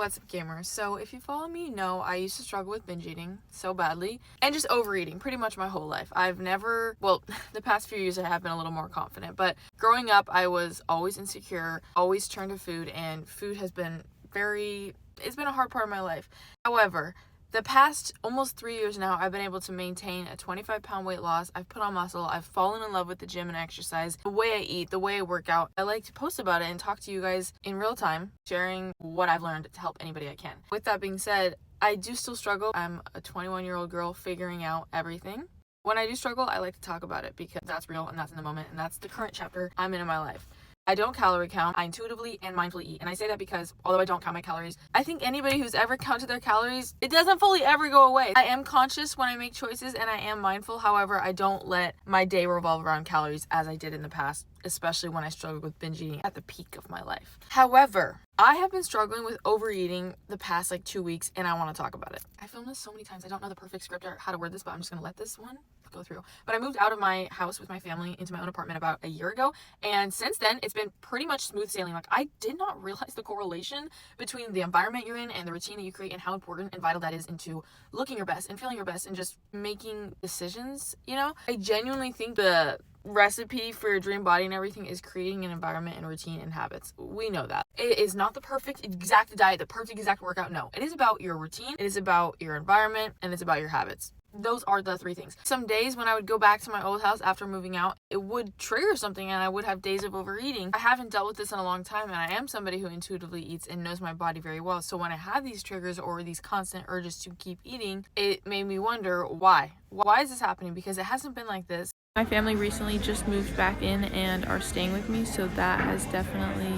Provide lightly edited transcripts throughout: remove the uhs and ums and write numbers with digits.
What's up, gamers? So if you follow me, you know I used to struggle with binge eating so badly and just overeating pretty much my whole life. I've never, well, the past few years I have been a little more confident, but growing up I was always insecure, always turned to food, and food has been it's been a hard part of my life. However, the past almost 3 years now, I've been able to maintain a 25-pound weight loss. I've put on muscle. I've fallen in love with the gym and exercise, the way I eat, the way I work out. I like to post about it and talk to you guys in real time, sharing what I've learned to help anybody I can. With that being said, I do still struggle. I'm a 21-year-old girl figuring out everything. When I do struggle, I like to talk about it because that's real and that's in the moment and that's the current chapter I'm in my life. I don't calorie count. I intuitively and mindfully eat. And I say that because although I don't count my calories, I think anybody who's ever counted their calories, it doesn't fully ever go away. I am conscious when I make choices and I am mindful. However, I don't let my day revolve around calories as I did in the past, especially when I struggled with binge eating at the peak of my life. However, I have been struggling with overeating the past 2 weeks and I want to talk about it. I filmed this so many times. I don't know the perfect script or how to word this, but I'm just going to let this one go through. But I moved out of my house with my family into my own apartment about a year ago, and since then it's been pretty much smooth sailing. I did not realize the correlation between the environment you're in and the routine that you create and how important and vital that is into looking your best and feeling your best and just making decisions. I genuinely think the recipe for your dream body and everything is creating an environment and routine and habits. We know that. It is not the perfect exact diet, the perfect exact workout. No, it is about your routine, it is about your environment, and it's about your habits. Those are the three things. Some days when I would go back to my old house after moving out, it would trigger something and I would have days of overeating. I haven't dealt with this in a long time, and I am somebody who intuitively eats and knows my body very well. So when I have these triggers or these constant urges to keep eating, it made me wonder why. Why is this happening? Because it hasn't been like this. My family recently just moved back in and are staying with me, so that has definitely,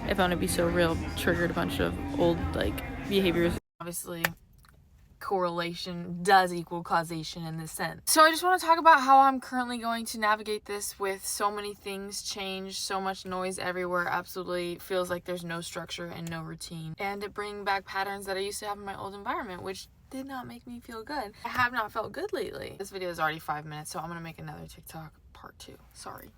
if I want to be so real, triggered a bunch of old behaviors. Obviously, correlation does equal causation in this sense. So I just want to talk about how I'm currently going to navigate this with so many things change, so much noise everywhere, absolutely feels like there's no structure and no routine, and to bring back patterns that I used to have in my old environment, which did not make me feel good. I have not felt good lately. This video is already 5 minutes, so I'm gonna make another TikTok part 2. Sorry.